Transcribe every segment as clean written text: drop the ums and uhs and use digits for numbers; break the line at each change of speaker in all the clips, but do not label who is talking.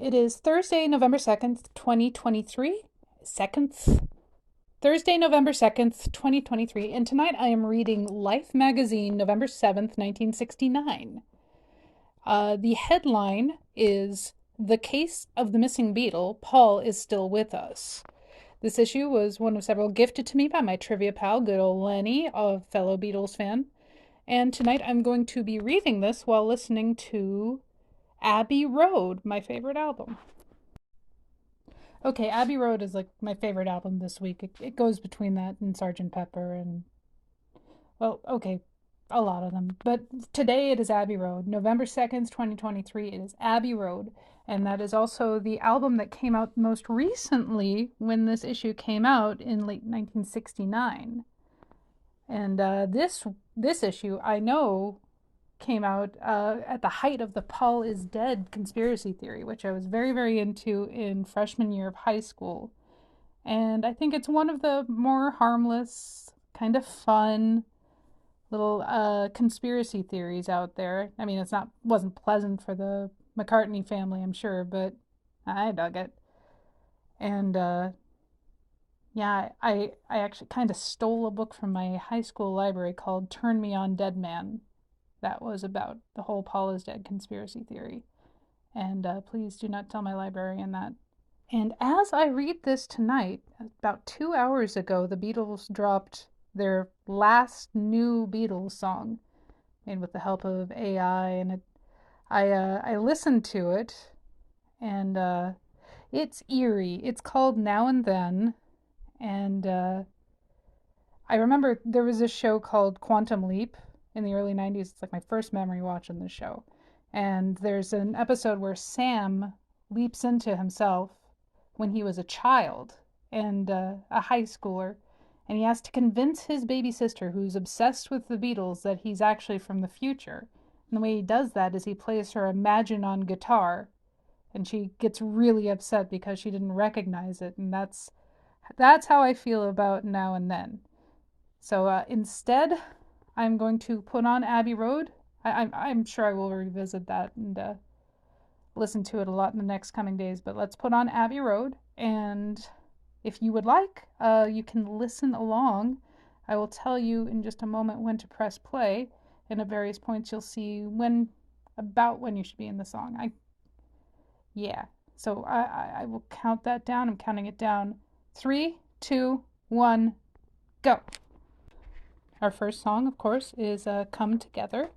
It is Thursday, November 2nd, 2023. Seconds? Thursday, November 2nd, 2023. And tonight I am reading Life magazine, November 7th, 1969. The headline is The Case of the Missing Beatle. Paul is Still With Us. This issue was one of several gifted to me by my trivia pal, good old Lenny, a fellow Beatles fan. And tonight I'm going to be reading this while listening to Abbey Road, my favorite album. Okay, Abbey Road is like my favorite album this week. It goes between that and Sgt. Pepper and, well, okay, a lot of them. But today it is Abbey Road. November 2nd, 2023, it is Abbey Road. And that is also the album that came out most recently when this issue came out in late 1969. And this issue, I know, came out at the height of the Paul is dead conspiracy theory, which I was very, very into in freshman year of high school. And I think it's one of the more harmless, kind of fun little conspiracy theories out there. I mean, wasn't pleasant for the McCartney family, I'm sure, but I dug it. And yeah, I actually kind of stole a book from my high school library called Turn Me On Dead Man. That was about the whole Paul is dead conspiracy theory. And please do not tell my librarian that. And as I read this tonight, about 2 hours ago, the Beatles dropped their last new Beatles song, made with the help of AI, and I listened to it, and it's eerie. It's called Now and Then, and I remember there was a show called Quantum Leap in the early 90s. It's like my first memory watching the show. And there's an episode where Sam leaps into himself when he was a child and a high schooler. And he has to convince his baby sister, who's obsessed with the Beatles, that he's actually from the future. And the way he does that is he plays her Imagine on guitar. And she gets really upset because she didn't recognize it. And that's how I feel about Now and Then. So instead, I'm going to put on Abbey Road. I'm sure I will revisit that and listen to it a lot in the next coming days. But let's put on Abbey Road. And if you would like, you can listen along. I will tell you in just a moment when to press play. And at various points, you'll see about when you should be in the song. Yeah. So I will count that down. I'm counting it down. 3, 2, 1, go. Our first song, of course, is Come Together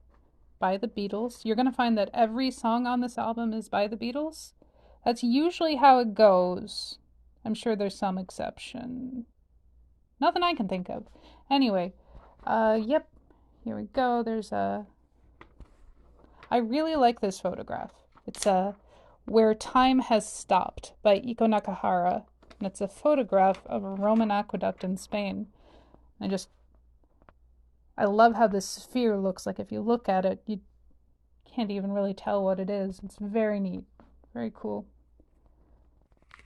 by the Beatles. You're going to find that every song on this album is by the Beatles. That's usually how it goes. I'm sure there's some exception. Nothing I can think of. Anyway, yep, here we go. I really like this photograph. It's Where Time Has Stopped by Iko Nakahara. And it's a photograph of a Roman aqueduct in Spain. I love how this sphere looks like. If you look at it, you can't even really tell what it is. It's very neat. Very cool.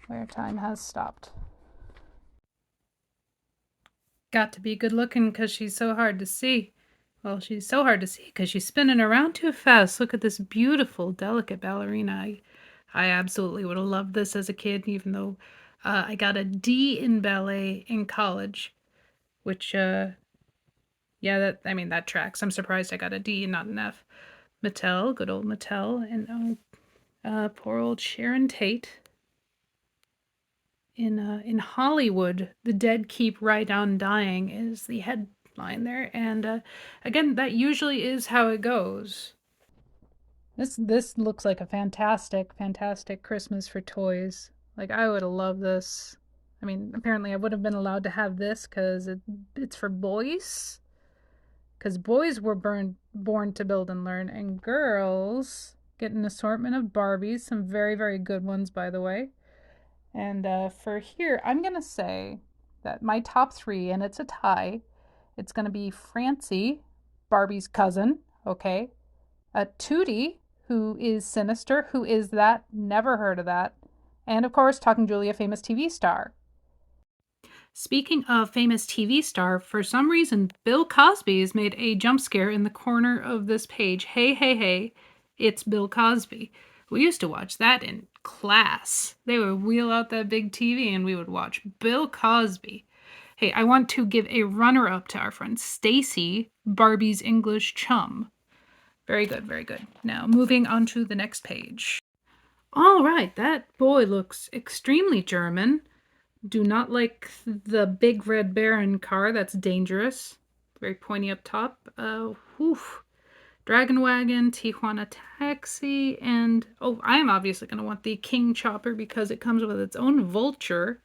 Where Time Has Stopped. Got to be good looking because she's so hard to see. Well, she's so hard to see because she's spinning around too fast. Look at this beautiful, delicate ballerina. I absolutely would have loved this as a kid, even though I got a D in ballet in college, which, yeah, that tracks. I'm surprised I got a D and not an F. Mattel, good old Mattel, and poor old Sharon Tate. In Hollywood, the dead keep right on dying is the headline there, and again, that usually is how it goes. This looks like a fantastic, fantastic Christmas for toys. Like I would have loved this. I mean, apparently I would have been allowed to have this because it's for boys. Because boys were born to build and learn, and girls get an assortment of Barbies, some very, very good ones, by the way. And for here, I'm going to say that my top three, and it's a tie, it's going to be Francie, Barbie's cousin, okay? Tootie, who is Sinister, who is that? Never heard of that. And of course, Talking Julia, famous TV star. Speaking of famous TV star, for some reason, Bill Cosby has made a jump scare in the corner of this page. Hey, hey, hey, it's Bill Cosby. We used to watch that in class. They would wheel out that big TV and we would watch Bill Cosby. Hey, I want to give a runner-up to our friend Stacy, Barbie's English chum. Very good, very good. Now, moving on to the next page. All right, that boy looks extremely German. Do not like the big red baron car. That's dangerous. Very pointy up top. Whew. Dragon Wagon, Tijuana Taxi, and oh, I'm obviously going to want the King Chopper because it comes with its own vulture.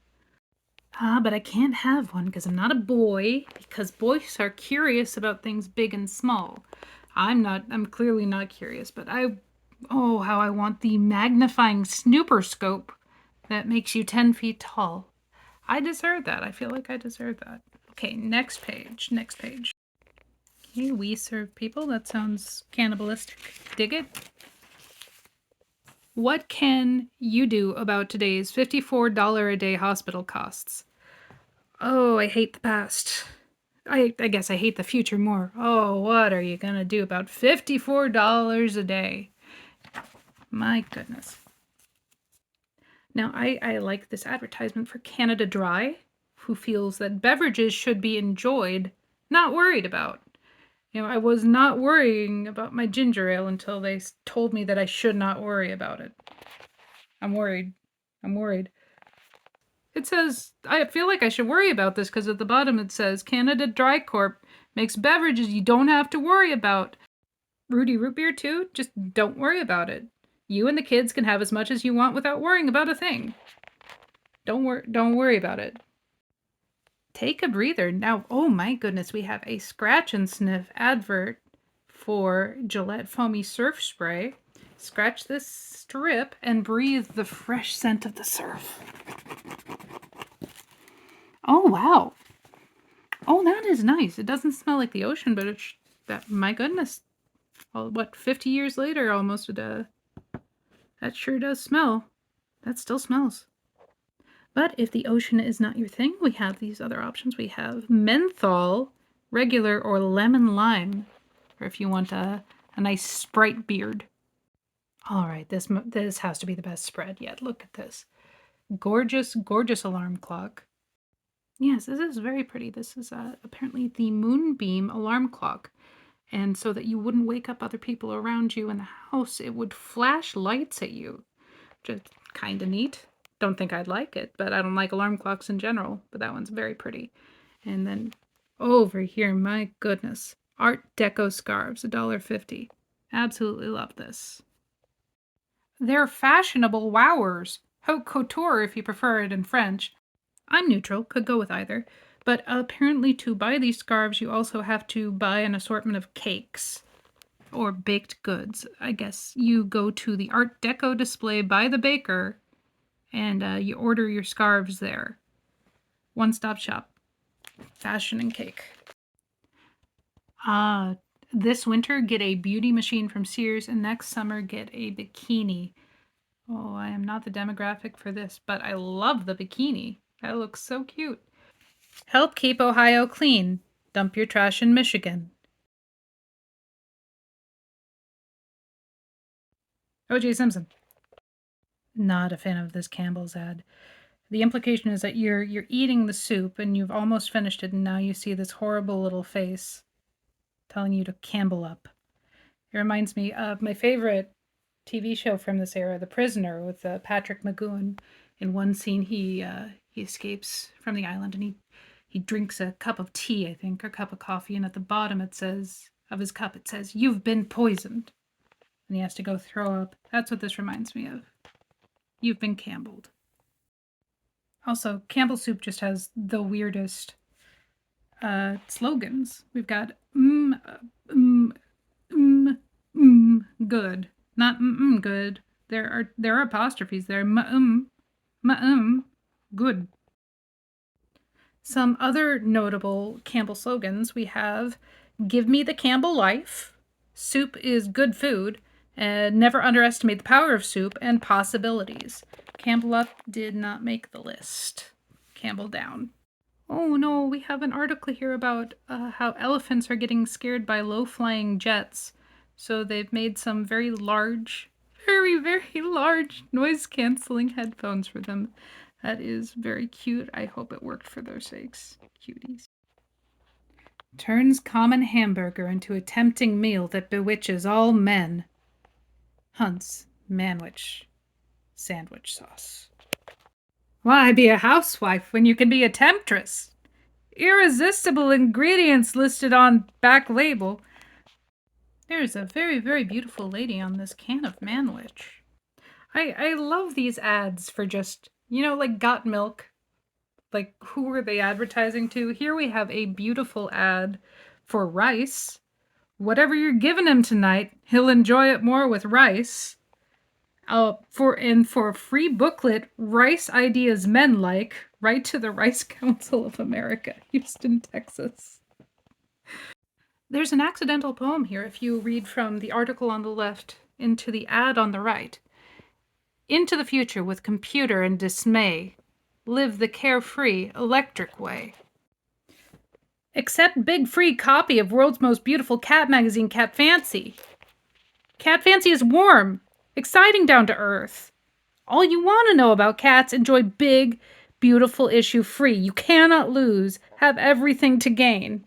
But I can't have one because I'm not a boy, because boys are curious about things big and small. I'm clearly not curious, but oh, how I want the magnifying snooper scope that makes you 10 feet tall. I deserve that. I feel like I deserve that. Okay, next page, next page. Okay, we serve people. That sounds cannibalistic. Dig it? What can you do about today's $54 a day hospital costs? Oh, I hate the past. I guess I hate the future more. Oh, what are you gonna do about $54 a day? My goodness. Now, I like this advertisement for Canada Dry, who feels that beverages should be enjoyed, not worried about. You know, I was not worrying about my ginger ale until they told me that I should not worry about it. I'm worried. I'm worried. It says, I feel like I should worry about this because at the bottom it says, Canada Dry Corp makes beverages you don't have to worry about. Rudy Root Beer too? Just don't worry about it. You and the kids can have as much as you want without worrying about a thing. Don't worry about it. Take a breather. Now, oh my goodness, we have a scratch and sniff advert for Gillette Foamy Surf Spray. Scratch this strip and breathe the fresh scent of the surf. Oh, wow. Oh, that is nice. It doesn't smell like the ocean, but it's, that, my goodness. Well, what, 50 years later almost, that sure does smell. That still smells. But if the ocean is not your thing, we have these other options. We have menthol, regular, or lemon lime, or if you want a nice Sprite beard. All right, this has to be the best spread yet. Look at this. Gorgeous, gorgeous alarm clock. Yes, this is very pretty. This is apparently the Moonbeam alarm clock. And so that you wouldn't wake up other people around you in the house, it would flash lights at you. Just kind of neat. Don't think I'd like it, but I don't like alarm clocks in general. But that one's very pretty. And then over here, my goodness, Art Deco scarves, $1.50. Absolutely love this. They're fashionable wowers. Haute couture if you prefer it in French. I'm neutral, could go with either. But apparently to buy these scarves, you also have to buy an assortment of cakes or baked goods. I guess you go to the Art Deco display by the baker and you order your scarves there. One-stop shop. Fashion and cake. This winter, get a beauty machine from Sears, and next summer, get a bikini. Oh, I am not the demographic for this, but I love the bikini. That looks so cute. Help keep Ohio clean. Dump your trash in Michigan. O.J. Simpson. Not a fan of this Campbell's ad. The implication is that you're eating the soup and you've almost finished it, and now you see this horrible little face telling you to Campbell up. It reminds me of my favorite TV show from this era, The Prisoner, with Patrick McGoohan. In one scene, he escapes from the island and he drinks a cup of tea, I think, or a cup of coffee, and at the bottom it says, of his cup, it says, "You've been poisoned." And he has to go throw up. That's what this reminds me of. You've been Campbelled. Also, Campbell Soup just has the weirdest slogans. We've got good, not good. There are apostrophes there. Good. Some other notable Campbell slogans we have: "Give me the Campbell life," "Soup is good food," "Never underestimate the power of soup," and "Possibilities." Campbell up did not make the list. Campbell down. Oh no, we have an article here about how elephants are getting scared by low-flying jets. So they've made some very large very, very large noise-canceling headphones for them. That is very cute. I hope it worked for their sakes. Cuties. Turns common hamburger into a tempting meal that bewitches all men. Hunt's Manwich sandwich sauce. Why be a housewife when you can be a temptress? Irresistible ingredients listed on back label. There's a very, very beautiful lady on this can of Manwich. I love these ads for just, like Got Milk. Like, who were they advertising to? Here we have a beautiful ad for rice. Whatever you're giving him tonight, he'll enjoy it more with rice. For a free booklet, Rice Ideas Men Like, write to the Rice Council of America, Houston, Texas. There's an accidental poem here if you read from the article on the left into the ad on the right. Into the future with computer and dismay, live the carefree, electric way. Accept big free copy of world's most beautiful cat magazine, Cat Fancy. Cat Fancy is warm, exciting, down to earth. All you want to know about cats, enjoy big, beautiful issue free. You cannot lose, have everything to gain.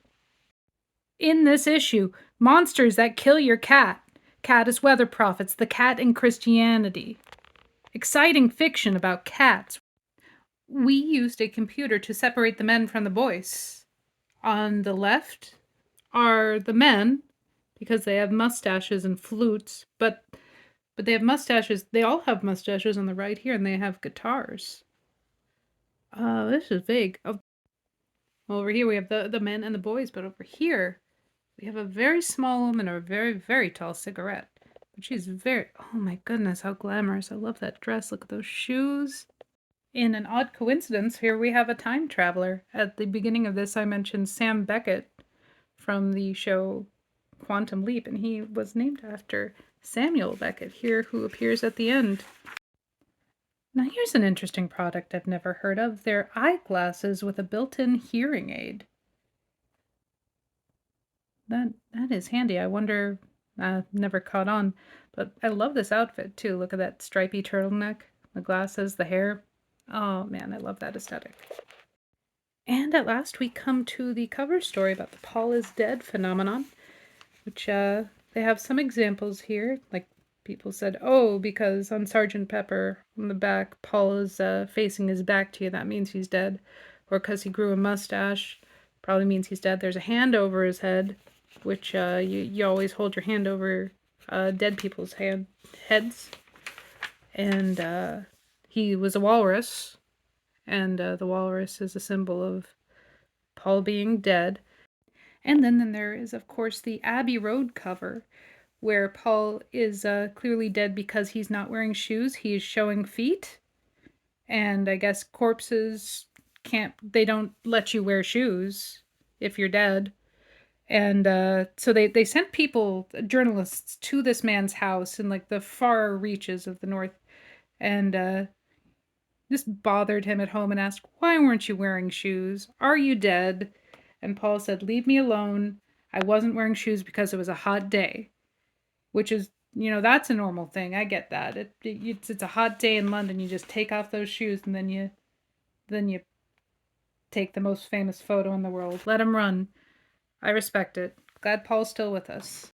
In this issue, monsters that kill your cat. Cat as weather prophets, the cat in Christianity. Exciting fiction about cats. We used a computer to separate the men from the boys. On the left are the men, because they have mustaches and flutes, but they have mustaches. They all have mustaches on the right here, and they have guitars. This is vague. Oh, well, over here we have the men and the boys, but over here we have a very small woman or a very, very tall cigarette. But she's very, oh my goodness, how glamorous. I love that dress. Look at those shoes. In an odd coincidence, here we have a time traveler. At the beginning of this, I mentioned Sam Beckett from the show Quantum Leap, and he was named after Samuel Beckett here, who appears at the end. Now here's an interesting product I've never heard of. They're eyeglasses with a built-in hearing aid. That is handy. I wonder, never caught on, but I love this outfit too. Look at that stripy turtleneck, the glasses, the hair. Oh man, I love that aesthetic. And at last we come to the cover story about the Paul is dead phenomenon, which they have some examples here. Like people said, oh, because on Sgt. Pepper on the back, Paul is facing his back to you, that means he's dead. Or because he grew a mustache, probably means he's dead. There's a hand over his head, which you always hold your hand over dead people's heads. And he was a walrus, and the walrus is a symbol of Paul being dead. And then there is, of course, the Abbey Road cover, where Paul is clearly dead because he's not wearing shoes. He's showing feet. And I guess corpses they don't let you wear shoes if you're dead. And so they sent people, journalists, to this man's house in like the far reaches of the north, and just bothered him at home and asked, why weren't you wearing shoes? Are you dead? And Paul said, leave me alone. I wasn't wearing shoes because it was a hot day. Which is, that's a normal thing. I get that. It's a hot day in London. You just take off those shoes and then you take the most famous photo in the world. Let him run. I respect it. Glad Paul's still with us.